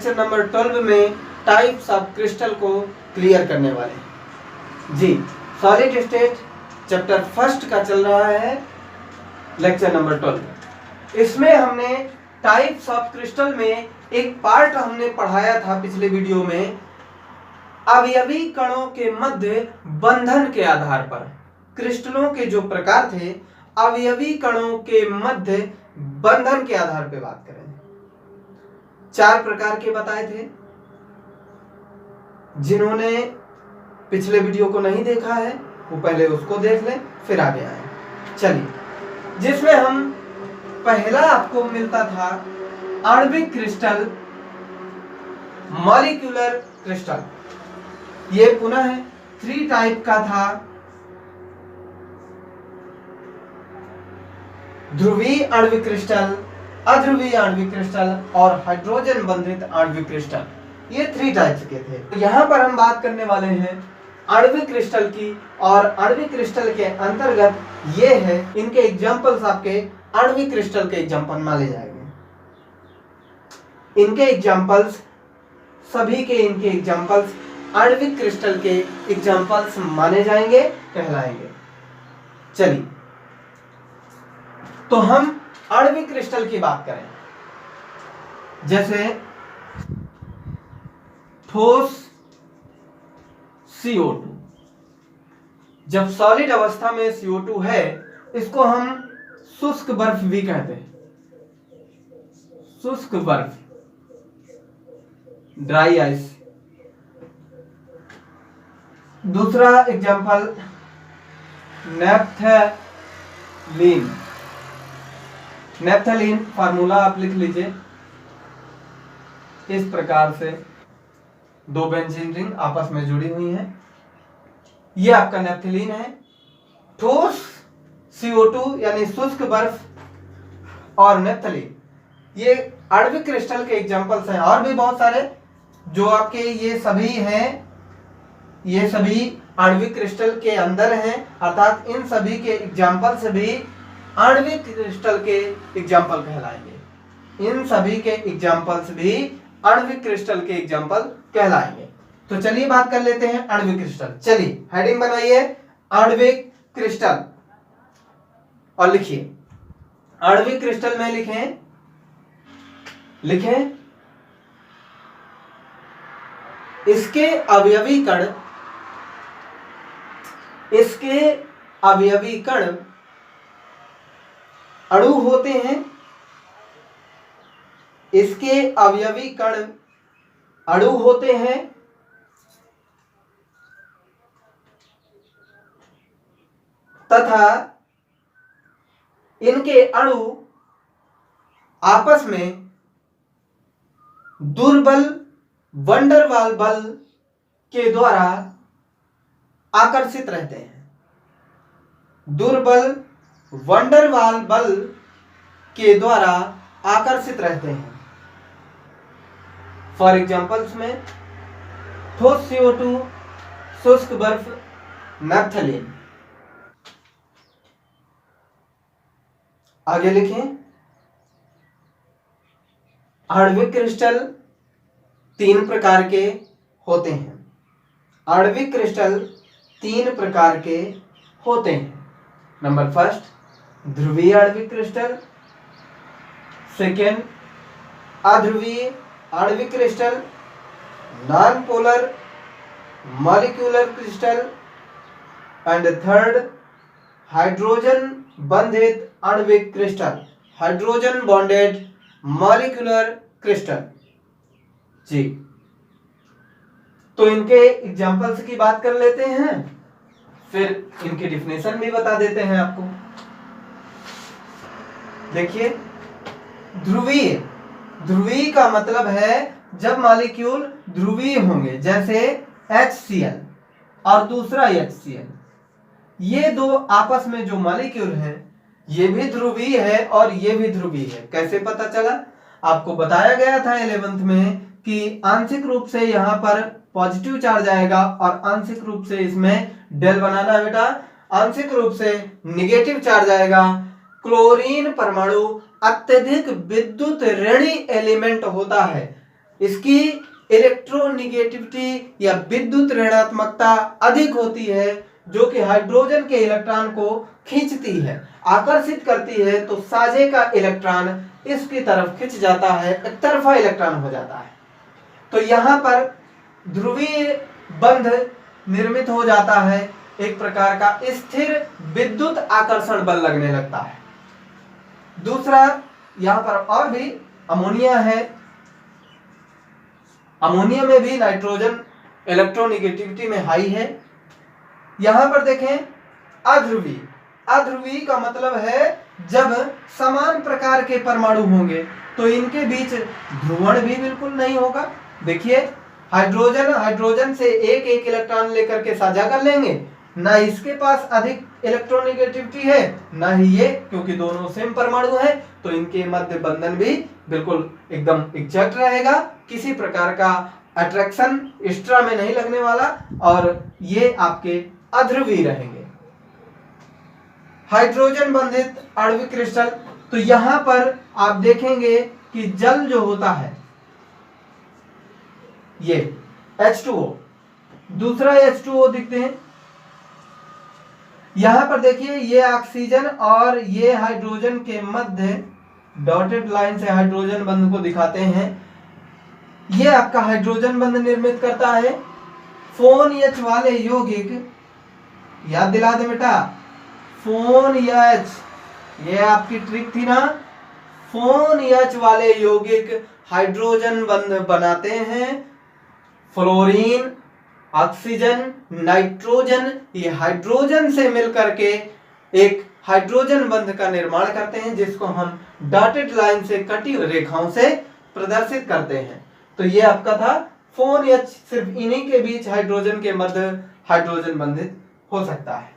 Lecture number 12 में types of crystal को clear करने वाले हैं जी। सॉलिड स्टेट चैप्टर फर्स्ट का चल रहा है लेक्चर नंबर 12। इसमें हमने टाइप्स ऑफ क्रिस्टल में एक पार्ट हमने पढ़ाया था पिछले वीडियो में, अवयवी कणों के मध्य बंधन के आधार पर क्रिस्टलों के जो प्रकार थे अवयवी कणों के मध्य बंधन के आधार पर बात करें। 4 प्रकार के बताए थे। जिन्होंने पिछले वीडियो को नहीं देखा है वो पहले उसको देख लें फिर आगे आए। चलिए, जिसमें हम पहला आपको मिलता था आणविक क्रिस्टल, मॉलिक्यूलर क्रिस्टल। ये पुनः 3 टाइप का था, ध्रुवीय आणविक क्रिस्टल, अध्रुवीय आणविक क्रिस्टल और हाइड्रोजन बंधित आणविक क्रिस्टल। ये 3 टाइप्स के थे। यहां पर हम बात करने वाले हैं आणविक क्रिस्टल की, और आणविक क्रिस्टल के अंतर्गत ये है, इनके एग्जांपल्स आपके आणविक क्रिस्टल के एग्जांपल माने जाएंगे। इनके एग्जांपल्स सभी के इनके एग्जांपल्स आणविक क्रिस्टल के एग्जांपल्स माने जाएंगे, कहलाएंगे। चलिए, तो हम आणविक क्रिस्टल की बात करें, जैसे ठोस CO2। जब सॉलिड अवस्था में CO2 है, इसको हम शुष्क बर्फ भी कहते हैं, शुष्क बर्फ, ड्राई आइस। दूसरा एग्जांपल नैप्थलीन। नैप्थलीन फार्मूला आप लिख लीजिए इस प्रकार से, 2 बेंजीन रिंग आपस में जुड़ी हुई हैं, ये आपका नैप्थलीन है। ठोस CO2 यानी शुष्क बर्फ और नैप्थलीन, ये आणविक क्रिस्टल के एग्जांपल्स हैं। और भी बहुत सारे जो आपके ये सभी हैं, ये सभी आणविक क्रिस्टल के अंदर हैं, अर्थात इन सभी के एग्जांपल्स भी आणविक क्रिस्टल के एग्जांपल कहलाएंगे। इन सभी के एग्जांपल्स भी आणविक क्रिस्टल के एग्जांपल कहलाएंगे। तो चलिए बात कर लेते हैं आणविक क्रिस्टल। चलिए हेडिंग बनाइए आणविक क्रिस्टल और लिखिए आणविक क्रिस्टल में लिखें इसके अवयवी कण अणु होते हैं। इसके अवयवी कण अणु होते हैं तथा इनके अणु आपस में दुर्बल वंडरवाल बल के द्वारा आकर्षित रहते हैं। दुर्बल वंडरवाल बल के द्वारा आकर्षित रहते हैं। फॉर एग्जांपल्स में ठोस CO2, शुष्क बर्फ, नैप्थलीन। आगे लिखें आणविक क्रिस्टल 3 प्रकार के होते हैं। आणविक क्रिस्टल 3 प्रकार के होते हैं। नंबर 1 ध्रुवीय आणविक क्रिस्टल, सेकेंड अध्रुवीय आणविक crystal, non polar molecular crystal and third hydrogen बंधित आणविक crystal, hydrogen bonded molecular crystal जी। तो इनके एग्जांपल्स की बात कर लेते हैं, फिर इनकी डिफिनेशन भी बता देते हैं आपको। देखिए ध्रुवीय, ध्रुवीय का मतलब है जब मॉलिक्यूल ध्रुवीय होंगे, जैसे HCl और दूसरा HCl, ये 2 आपस में जो मॉलिक्यूल है ये भी ध्रुवीय है और ये भी ध्रुवीय है। कैसे पता चला? आपको बताया गया था 11th में कि आंशिक रूप से यहाँ पर पॉजिटिव चार्ज आएगा और आंशिक रूप से इसमें डेल बनाना है बेटा, आंशिक रूप से निगेटिव चार्ज आएगा। क्लोरीन परमाणु अत्यधिक विद्युत ऋणी एलिमेंट होता है। इसकी इलेक्ट्रोनिगेटिविटी या विद्युत ऋणात्मकता अधिक होती है, जो कि हाइड्रोजन के इलेक्ट्रॉन को खींचती है, आकर्षित करती है। तो साजे का इलेक्ट्रॉन इसकी तरफ खिंच जाता है, एक तरफा इलेक्ट्रॉन हो जाता है। तो यहाँ पर ध्रुवीय बंध निर्मित हो जाता है, एक प्रकार का स्थिर विद्युत आकर्षण बल लगने लगता है। दूसरा यहाँ पर और भी अमोनिया है। अमोनिया में भी नाइट्रोजन इलेक्ट्रोनिगेटिविटी में हाई है। यहां पर देखें अध्रुवी, अध्रुवी का मतलब है जब समान प्रकार के परमाणु होंगे तो इनके बीच ध्रुवण भी बिल्कुल नहीं होगा। देखिए हाइड्रोजन से एक एक इलेक्ट्रॉन लेकर के साझा कर लेंगे, ना इसके पास अधिक इलेक्ट्रोनिगेटिविटी है ना ही ये, क्योंकि दोनों सेम परमाणु हैं, तो इनके मध्य बंधन भी बिल्कुल एकदम एग्जैक्ट रहेगा, किसी प्रकार का अट्रैक्शन एक्स्ट्रा में नहीं लगने वाला, और ये आपके अध्रुवीय रहेंगे। हाइड्रोजन बंधित आणविक क्रिस्टल, तो यहां पर आप देखेंगे कि जल जो होता है ये H2O, दूसरा H2O दिखते हैं। यहां पर देखिए ये ऑक्सीजन और ये हाइड्रोजन के मध्य डॉटेड लाइन से हाइड्रोजन बंध को दिखाते हैं। ये आपका हाइड्रोजन बंध निर्मित करता है। फोन H वाले यौगिक, याद दिला दे बेटा, फोन H, ये आपकी ट्रिक थी ना। फोन H वाले यौगिक हाइड्रोजन बंध बनाते हैं। फ्लोरीन, ऑक्सीजन, नाइट्रोजन, ये हाइड्रोजन से मिलकर के एक हाइड्रोजन बंध का निर्माण करते हैं, जिसको हम डॉटेड लाइन से कटी रेखाओं से प्रदर्शित करते हैं। तो ये आपका था फोन H, सिर्फ इन्हीं के बीच हाइड्रोजन के मध्य हाइड्रोजन बंधित हो सकता है।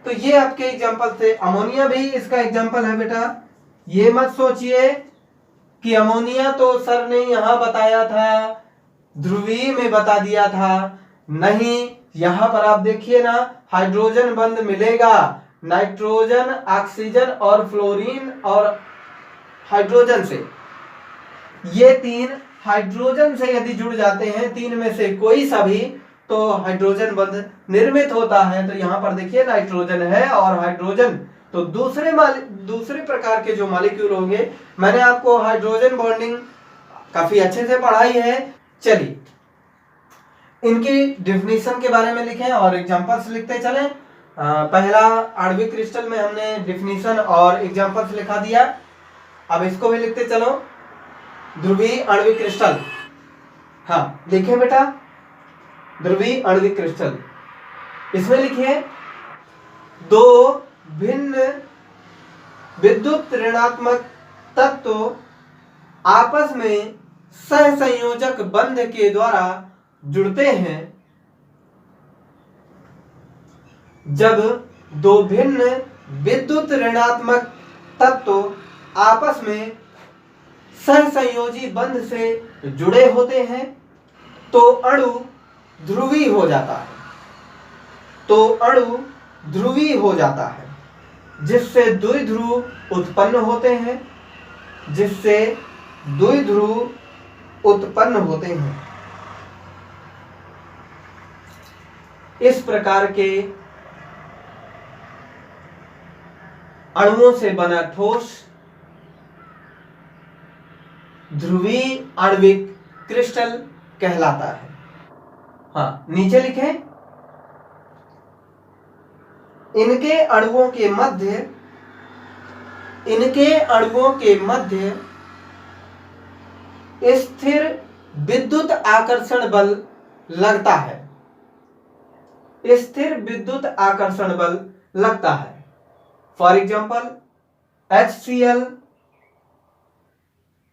तो ये आपके एग्जांपल थे। अमोनिया भी इसका एग्जांपल है बेटा। ये मत सोचिए कि अमोनिया तो सर ने यहां बताया था, ध्रुवीय में बता दिया था, नहीं, यहां पर आप देखिए ना, हाइड्रोजन बंध मिलेगा नाइट्रोजन, ऑक्सीजन और फ्लोरीन और हाइड्रोजन से। ये तीन हाइड्रोजन से यदि जुड़ जाते हैं, तीन में से कोई सा भी, तो हाइड्रोजन बंध निर्मित होता है। तो यहां पर देखिए नाइट्रोजन है और हाइड्रोजन, तो दूसरे प्रकार के जो मॉलिक्यूल होंगे, मैंने आपको हाइड्रोजन बॉन्डिंग काफी अच्छे से पढ़ाई है। चलिए इनकी डिफिनीशन के बारे में लिखें और एग्जांपल्स लिखते चलें। पहला आणविक क्रिस्टल में हमने डिफिनीशन और एग्जांपल्स लिखा दिया, अब इसको भी लिखते चलो। ध्रुवीय आणविक क्रिस्टल, हाँ लिखें बेटा, ध्रुवीय आणविक क्रिस्टल। इसमें लिखिए दो भिन्न विद्युत ऋणात्मक तत्व आपस में सहसंयोजक बंध के द्वारा जुड़ते हैं। जब दो भिन्न विद्युत ऋणात्मक तत्व आपस में सहसंयोजी बंध से जुड़े होते हैं तो अणु ध्रुवीय हो जाता है, तो अणु ध्रुवीय हो जाता है, जिससे द्विध्रुव उत्पन्न होते हैं, जिससे द्विध्रुव उत्पन्न होते हैं। इस प्रकार के अणुओं से बना ठोस ध्रुवीय आणविक क्रिस्टल कहलाता है। हाँ नीचे लिखें, इनके अणुओं के मध्य स्थिर विद्युत आकर्षण बल लगता है, स्थिर विद्युत आकर्षण बल लगता है। For example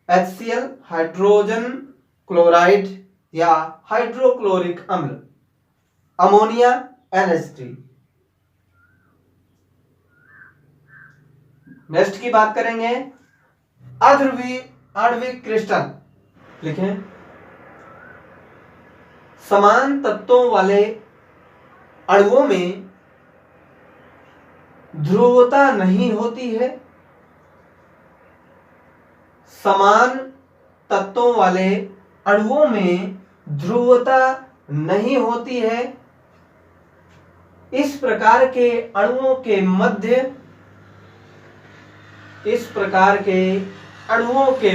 HCl hydrogen chloride या हाइड्रोक्लोरिक अम्ल, अमोनिया NH3। नेक्स्ट की बात करेंगे अध्रुवीय आणविक क्रिस्टल। लिखें, समान तत्वों वाले अणुओं में ध्रुवता नहीं होती है। समान तत्वों वाले अणुओं में ध्रुवता नहीं होती है। इस प्रकार के अणुओं के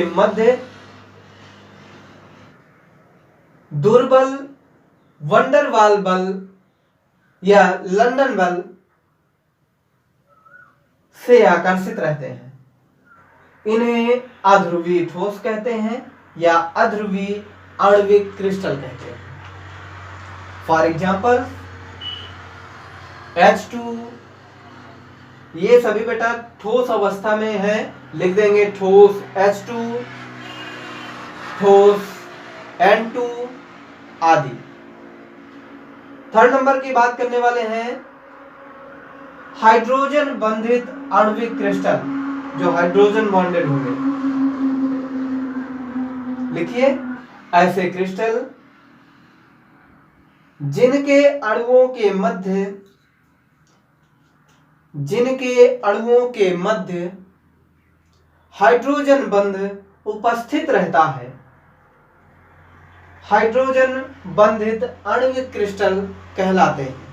मध्य दुर्बल वंडरवाल बल या लंदन बल से आकर्षित रहते हैं। इन्हें अध्रुवीय ठोस कहते हैं या अध्रुवीय आणविक क्रिस्टल कहते हैं। फॉर एग्जाम्पल H2, ये सभी बेटा ठोस अवस्था में है, लिख देंगे ठोस H2, ठोस N2 आदि। थर्ड नंबर की बात करने वाले हैं हाइड्रोजन बंधित आणविक क्रिस्टल, जो हाइड्रोजन बॉन्डेड होंगे। लिखिए ऐसे क्रिस्टल जिनके अणुओं के मध्य हाइड्रोजन बंध उपस्थित रहता है, हाइड्रोजन बंधित आणविक क्रिस्टल कहलाते हैं।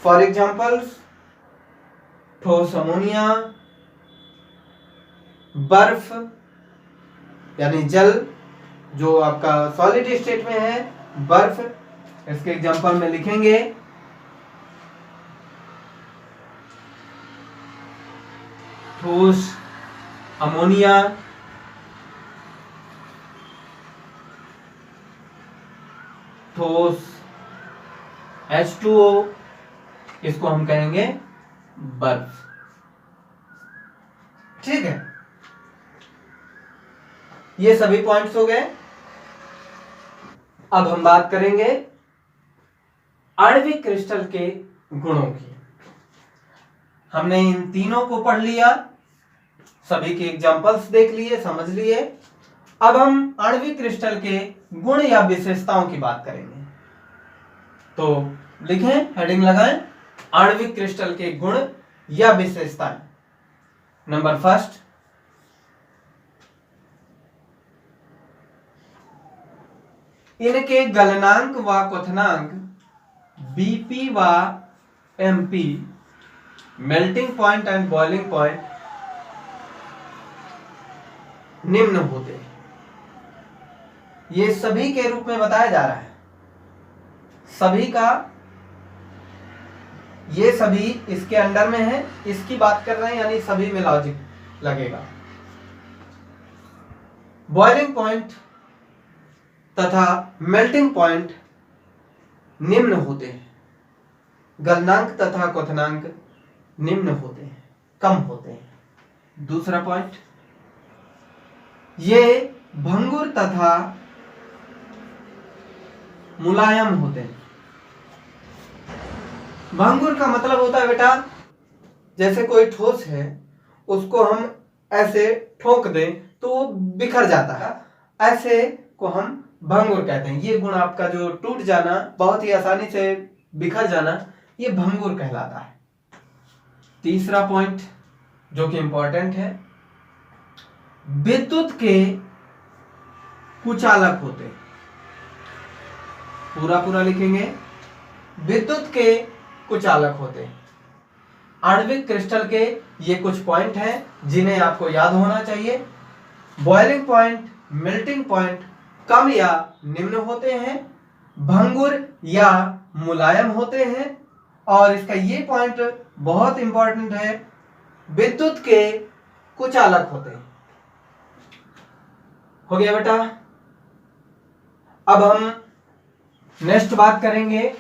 फॉर एग्जाम्पल्स ठोस अमोनिया, बर्फ यानी जल जो आपका सॉलिड स्टेट में है, बर्फ, इसके एग्जाम्पल में लिखेंगे ठोस अमोनिया, ठोस H2O, इसको हम कहेंगे बर्फ। ठीक है, ये सभी पॉइंट्स हो गए। अब हम बात करेंगे आणविक क्रिस्टल के गुणों की। हमने इन तीनों को पढ़ लिया, सभी के एग्जांपल्स देख लिए, समझ लिए। अब हम आणविक क्रिस्टल के गुण या विशेषताओं की बात करेंगे। तो लिखें, हेडिंग लगाएं, आणविक क्रिस्टल के गुण या विशेषताएं। नंबर फर्स्ट, इनके गलनांक व क्वथनांक BP व MP, melting point and boiling point, निम्न होते हैं। ये सभी के रूप में बताया जा रहा है, सभी का, ये सभी इसके अंडर में है, इसकी बात कर रहे हैं, यानी सभी में लॉजिक लगेगा। बॉइलिंग पॉइंट तथा मेल्टिंग पॉइंट निम्न होते हैं, गलनांक तथा क्वथनांक निम्न होते हैं, कम होते हैं। दूसरा पॉइंट, ये भंगुर तथा मुलायम होते हैं। भंगुर का मतलब होता है बेटा, जैसे कोई ठोस है, उसको हम ऐसे ठोक दें तो वो बिखर जाता है, ऐसे को हम भंगुर कहते हैं। ये गुण आपका जो टूट जाना, बहुत ही आसानी से बिखर जाना, ये भंगुर कहलाता है। तीसरा पॉइंट जो कि इंपॉर्टेंट है, विद्युत के कुचालक होते हैं। पूरा लिखेंगे, विद्युत के कुचालक होते हैं। आणविक क्रिस्टल के ये कुछ पॉइंट हैं जिन्हें आपको याद होना चाहिए। बॉइलिंग पॉइंट, मेल्टिंग पॉइंट कम या निम्न होते हैं, भंगुर या मुलायम होते हैं, और इसका ये पॉइंट बहुत इंपॉर्टेंट है, विद्युत के कुचालक होते हैं। हो गया बेटा। अब हम नेक्स्ट बात करेंगे,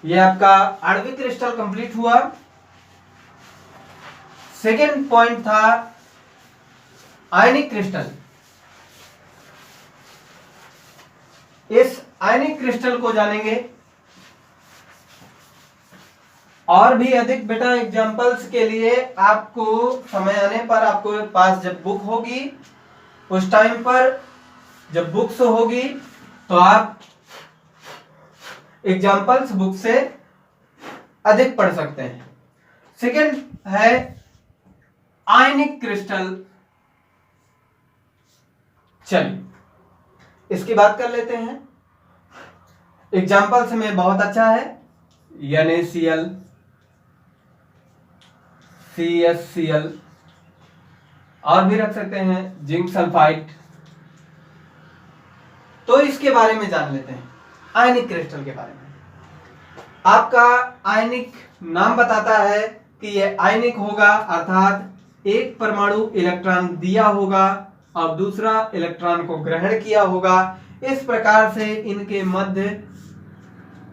ये आपका आणविक क्रिस्टल कंप्लीट हुआ। सेकेंड पॉइंट था आयनिक क्रिस्टल। इस आयनिक क्रिस्टल को जानेंगे, और भी अधिक बेटा एग्जांपल्स के लिए आपको समय आने पर, आपको पास जब बुक होगी, उस टाइम पर जब बुक्स होगी तो आप एग्जांपल्स बुक से अधिक पढ़ सकते हैं। सेकंड है आयनिक क्रिस्टल। चलिए इसकी बात कर लेते हैं। एग्जाम्पल्स में बहुत अच्छा है NaCl, CSCl, और भी रख सकते हैं जिंक सल्फाइड। तो इसके बारे में जान लेते हैं, आयनिक क्रिस्टल के बारे में। आपका आयनिक नाम बताता है कि यह आयनिक होगा, अर्थात एक परमाणु इलेक्ट्रॉन दिया होगा और दूसरा इलेक्ट्रॉन को ग्रहण किया होगा। इस प्रकार से इनके मध्य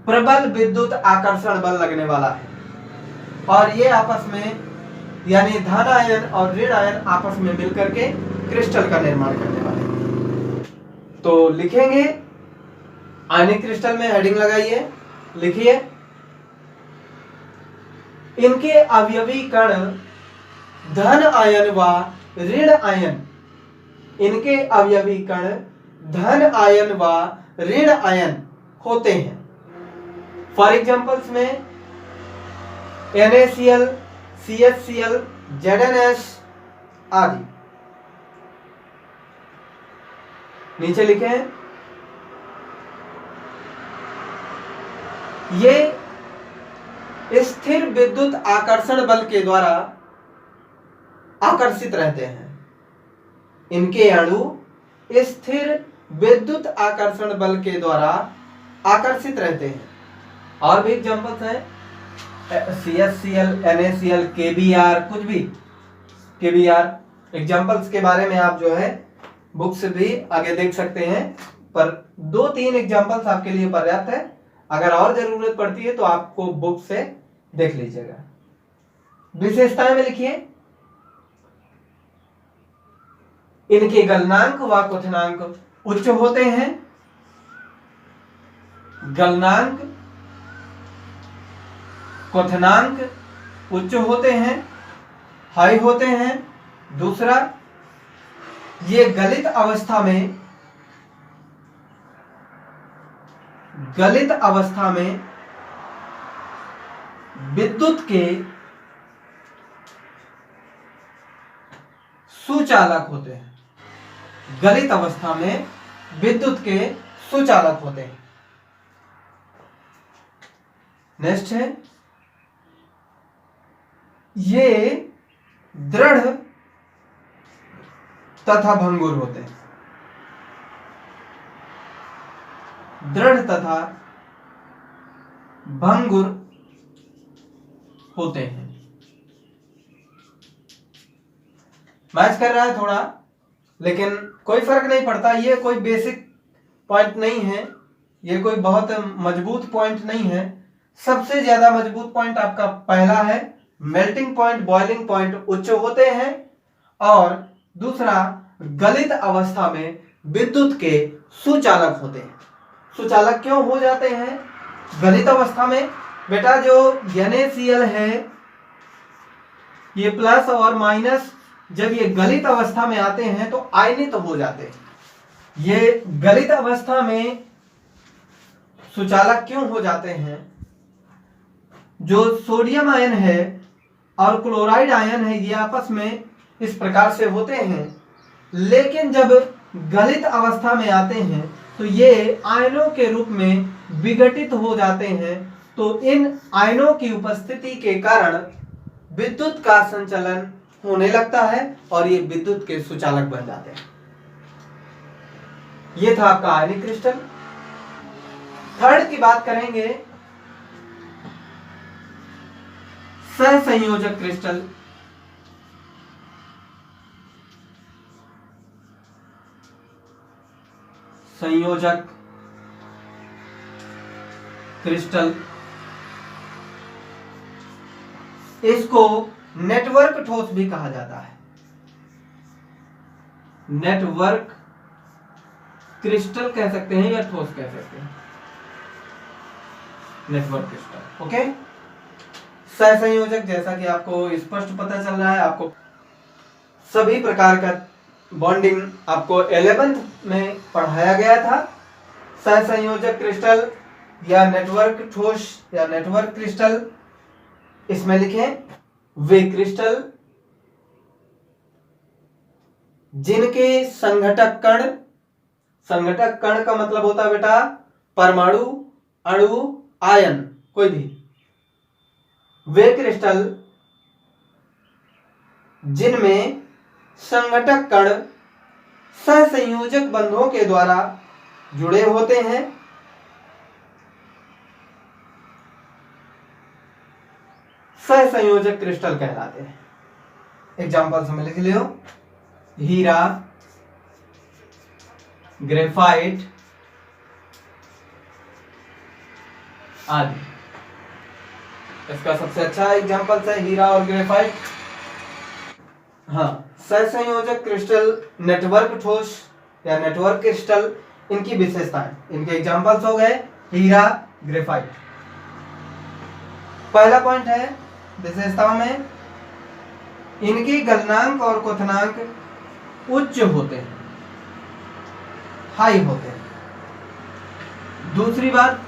प्रबल विद्युत आकर्षण बल लगने वाला है और ये आपस में यानी धन आयन और ऋण आयन आपस में मिलकर के क्रिस्टल का निर्माण करने वाले हैं। तो लिखेंगे आयनिक क्रिस्टल में हेडिंग लगाइए, लिखिए इनके अवयवी कण धन आयन व ऋण आयन, इनके अवयवी कण धन आयन व ऋण आयन होते हैं। फॉर एग्जांपल्स में NaCl, CHCl, ZnS आदि। नीचे लिखें ये स्थिर विद्युत आकर्षण बल के द्वारा आकर्षित रहते हैं। इनके अणु स्थिर विद्युत आकर्षण बल के द्वारा आकर्षित रहते हैं। और भी एग्जांपल्स हैं CHCl, NaCl, KBr, कुछ भी KBr। एग्जांपल्स के बारे में आप जो है बुक से भी आगे देख सकते हैं, पर 2-3 एग्जांपल्स आपके लिए पर्याप्त है। अगर और जरूरत पड़ती है तो आपको बुक से देख लीजिएगा। विशेषताएं में लिखिए इनके गलनांक व क्वथनांक उच्च होते हैं। गलनांक क्वथनांक उच्च होते हैं, हाई होते हैं। दूसरा, ये गलित अवस्था में विद्युत के सुचालक होते हैं। गलित अवस्था में विद्युत के सुचालक होते हैं। नेक्स्ट है ये दृढ़ तथा भंगुर होते हैं। दृढ़ तथा भंगुर होते हैं। मैच कर रहा है थोड़ा, लेकिन कोई फर्क नहीं पड़ता। ये कोई बेसिक पॉइंट नहीं है, ये कोई बहुत मजबूत पॉइंट नहीं है। सबसे ज्यादा मजबूत पॉइंट आपका पहला है, मेल्टिंग पॉइंट, बॉइलिंग पॉइंट उच्च होते हैं। और दूसरा, गलित अवस्था में विद्युत के सुचालक होते हैं। सुचालक क्यों हो जाते हैं गलित अवस्था में? बेटा जो NaCl है, ये प्लस और माइनस जब ये गलित अवस्था में आते हैं तो आयनित हो जाते हैं। ये गलित अवस्था में सुचालक क्यों हो जाते हैं? जो सोडियम आयन है और क्लोराइड आयन है, ये आपस में इस प्रकार से होते हैं, लेकिन जब गलित अवस्था में आते हैं तो ये आयनों के रूप में विघटित हो जाते हैं। तो इन आयनों की उपस्थिति के कारण विद्युत का संचलन होने लगता है और ये विद्युत के सुचालक बन जाते हैं। ये था आपका आयनिक क्रिस्टल। थर्ड की बात करेंगे, सहसंयोजक क्रिस्टल। संयोजक क्रिस्टल, इसको नेटवर्क ठोस भी कहा जाता है। नेटवर्क क्रिस्टल कह सकते हैं या ठोस कह सकते हैं, नेटवर्क क्रिस्टल। ओके, सहसंयोजक, जैसा कि आपको स्पष्ट पता चल रहा है, आपको सभी प्रकार का बॉन्डिंग आपको 11th में पढ़ाया गया था। सहसंयोजक क्रिस्टल या नेटवर्क ठोस या नेटवर्क क्रिस्टल, इसमें लिखें वे क्रिस्टल जिनके संघटक कण संघटक कण का मतलब होता है बेटा परमाणु, अणु, आयन, कोई भी। वे क्रिस्टल जिनमें संघटक कण सहसंयोजक बंधों के द्वारा जुड़े होते हैं सहसंयोजक क्रिस्टल कहलाते हैं। एग्जाम्पल समझ लिख लियो, हीरा, ग्रेफाइट आदि। इसका सबसे अच्छा एग्जाम्पल है हीरा और ग्रेफाइट। हाँ, सहसंयोजक क्रिस्टल नेटवर्क ठोस या नेटवर्क क्रिस्टल, इनकी विशेषताएं, इनके एग्जाम्पल्स हो गए हीरा, ग्रेफाइट। पहला पॉइंट है विशेषताओं में, इनके गलनांक और क्वथनांक उच्च होते हैं, हाई होते हैं। दूसरी बात,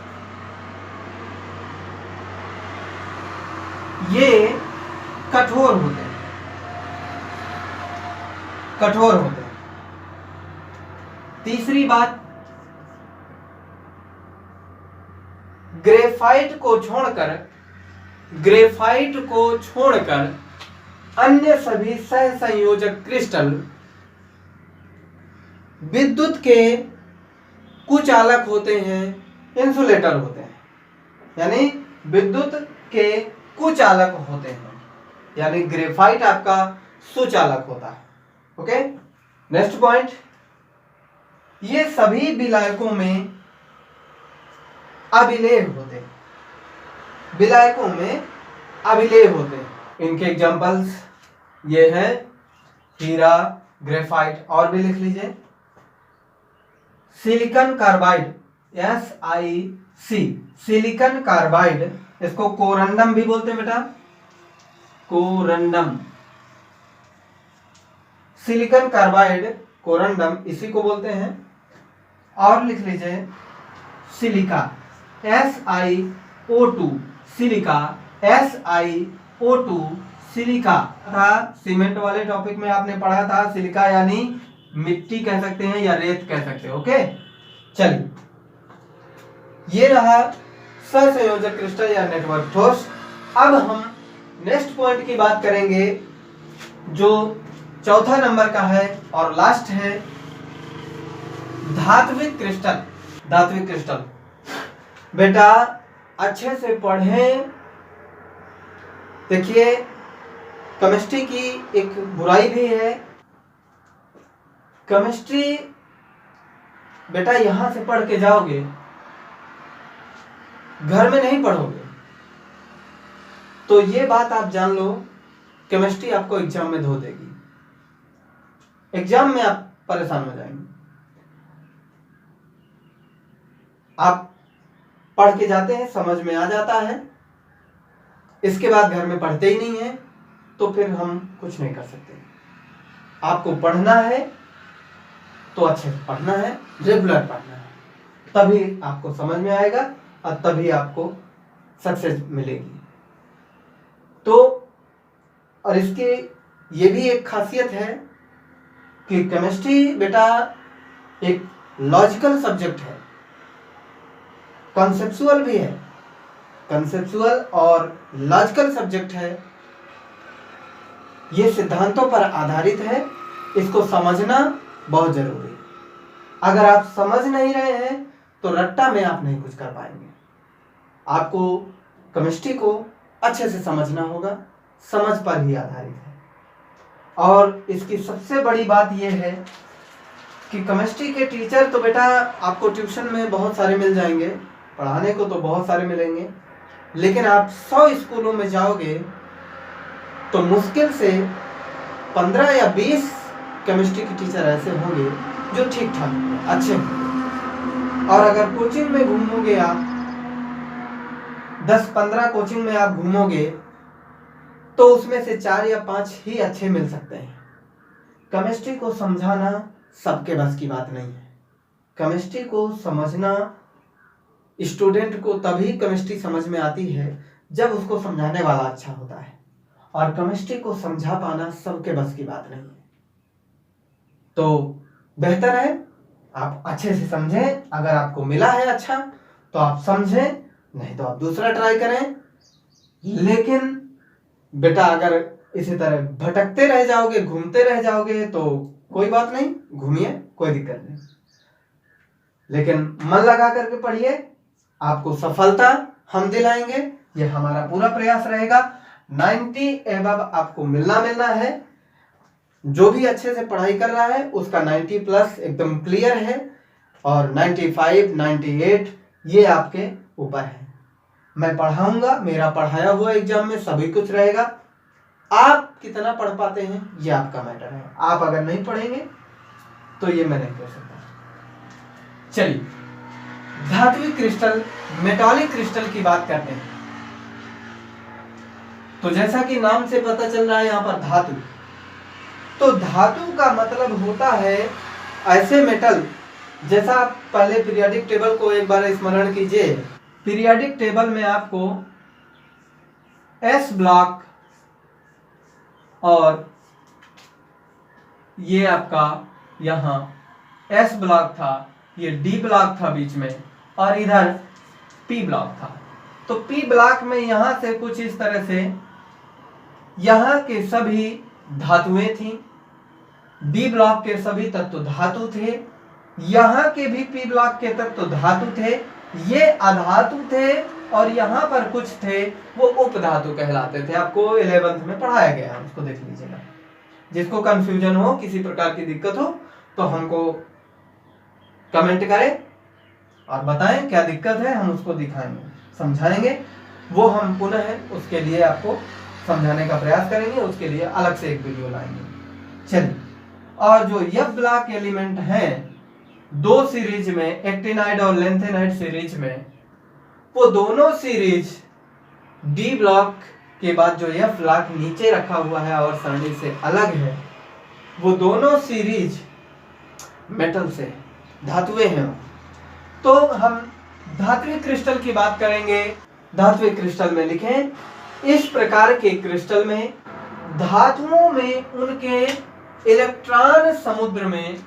ये कठोर होते हैं, कठोर होते हैं। तीसरी बात, ग्रेफाइट को छोड़कर अन्य सभी सहसंयोजक क्रिस्टल विद्युत के कुचालक होते हैं, इंसुलेटर होते हैं, यानी विद्युत के कुचालक होते हैं, यानी ग्रेफाइट आपका सुचालक होता है। ओके, नेक्स्ट पॉइंट, ये सभी विलायकों में अभिलेय होते हैं, विलायकों में अभिलेय होते हैं। इनके एग्जांपल्स ये हैं हीरा, ग्रेफाइट, और भी लिख लीजिए silicon carbide, SiC, silicon carbide, इसको कोरंडम भी बोलते हैं बेटा, कोरंडम, सिलिकॉन कार्बाइड, कोरंडम, इसी को बोलते हैं। और लिख लीजिए silica, SiO2, silica, SiO2, silica था। सीमेंट वाले टॉपिक में आपने पढ़ा था, सिलिका यानी मिट्टी कह सकते हैं या रेत कह सकते हैं। ओके, चलिए, ये रहा सहसंयोजक क्रिस्टल या नेटवर्क ठोस। अब हम नेक्स्ट पॉइंट की बात करेंगे जो चौथा नंबर का है और लास्ट है, धात्विक क्रिस्टल। धात्विक क्रिस्टल बेटा अच्छे से पढ़ें। देखिए, केमिस्ट्री की एक बुराई भी है, केमिस्ट्री बेटा यहां से पढ़ के जाओगे, घर में नहीं पढ़ोगे, तो ये बात आप जान लो, केमिस्ट्री आपको एग्जाम में धो देगी, एग्जाम में आप परेशान हो जाएंगे। आप पढ़ के जाते हैं, समझ में आ जाता है, इसके बाद घर में पढ़ते ही नहीं है, तो फिर हम कुछ नहीं कर सकते। आपको पढ़ना है तो अच्छे से पढ़ना है, रेगुलर पढ़ना है, तभी आपको समझ में आएगा और तभी आपको सक्सेस मिलेगी। तो और इसके ये भी एक खासियत है कि केमिस्ट्री बेटा एक लॉजिकल सब्जेक्ट है, कॉन्सेप्चुअल भी है, कॉन्सेप्चुअल और लॉजिकल सब्जेक्ट है। ये सिद्धांतों पर आधारित है, इसको समझना बहुत जरूरी है। अगर आप समझ नहीं रहे हैं तो रट्टा में आप नहीं कुछ कर पाएंगे। आपको केमिस्ट्री को अच्छे से समझना होगा, समझ पर ही आधारित है। और इसकी सबसे बड़ी बात यह है कि केमिस्ट्री के टीचर तो बेटा आपको ट्यूशन में बहुत सारे मिल जाएंगे, पढ़ाने को तो बहुत सारे मिलेंगे, लेकिन आप 100 स्कूलों में जाओगे तो मुश्किल से 15 या 20 केमिस्ट्री के टीचर ऐसे होंगे जो ठीक ठाक अच्छे होंगे। और अगर कोचिंग में घूमोगे आप, 10-15 कोचिंग में आप घूमोगे तो उसमें से 4 या 5 ही अच्छे मिल सकते हैं। केमिस्ट्री को समझाना सबके बस की बात नहीं है। केमिस्ट्री को समझना, स्टूडेंट को तभी केमिस्ट्री समझ में आती है जब उसको समझाने वाला अच्छा होता है, और केमिस्ट्री को समझा पाना सबके बस की बात नहीं है। तो बेहतर है आप अच्छे से समझें, अगर आपको मिला है अच्छा तो आप समझें, नहीं तो आप दूसरा ट्राई करें। लेकिन बेटा अगर इसी तरह भटकते रह जाओगे, घूमते रह जाओगे तो कोई बात नहीं, घूमिए, कोई दिक्कत नहीं, लेकिन मन लगा करके पढ़िए, आपको सफलता हम दिलाएंगे, ये हमारा पूरा प्रयास रहेगा। 90 एबव आपको मिलना है। जो भी अच्छे से पढ़ाई कर रहा है उसका 90 प्लस एकदम क्लियर है, और 95, 98 ये आपके ऊपर है। मैं पढ़ाऊंगा, मेरा पढ़ाया हुआ एग्जाम में सभी कुछ रहेगा। आप कितना पढ़ पाते हैं ये आपका मैटर है। आप अगर नहीं पढ़ेंगे तो ये मैं नहीं कह सकता। चलिए धात्विक क्रिस्टल, मेटालिक क्रिस्टल की बात करते हैं। तो जैसा कि नाम से पता चल रहा है यहाँ पर धातु, तो धातु का मतलब होता है ऐसे मेटल, जैसा आप पहले पीरियोडिक टेबल को एक बार स्मरण कीजिए। पीरियोडिक टेबल में आपको एस ब्लॉक और ये आपका यहाँ एस ब्लॉक था, ये डी ब्लॉक था बीच में, और इधर पी ब्लॉक था। तो पी ब्लॉक में यहां से कुछ इस तरह से यहां के सभी धातुएं थी, डी ब्लॉक के सभी तत्व धातु थे, यहां के भी पी ब्लॉक के तत्व धातु थे, ये अधातु थे, और यहां पर कुछ थे वो उपधातु कहलाते थे। आपको 11th में पढ़ाया गया है, उसको देख लीजिएगा। जिसको कंफ्यूजन हो, किसी प्रकार की दिक्कत हो तो हमको कमेंट करें और बताएं क्या दिक्कत है, हम उसको दिखाएंगे, समझाएंगे। वो हम पुनः उसके लिए आपको समझाने का प्रयास करेंगे, उसके लिए अलग से एक वीडियो लाएंगे। चलिए, और जो एफ ब्लॉक एलिमेंट हैं दो सीरीज में, एक्टिनाइड और लेंथेनाइड सीरीज में, वो दोनों सीरीज डी ब्लॉक के बाद जो एफ ब्लॉक नीचे रखा हुआ है और सरणी से अलग है, वो दोनों सीरीज मेटल से, धातुएं हैं। तो हम धात्विक क्रिस्टल की बात करेंगे। धात्विक क्रिस्टल में लिखें, इस प्रकार के क्रिस्टल में धातुओं में उनके इलेक्ट्रॉन समुद्र में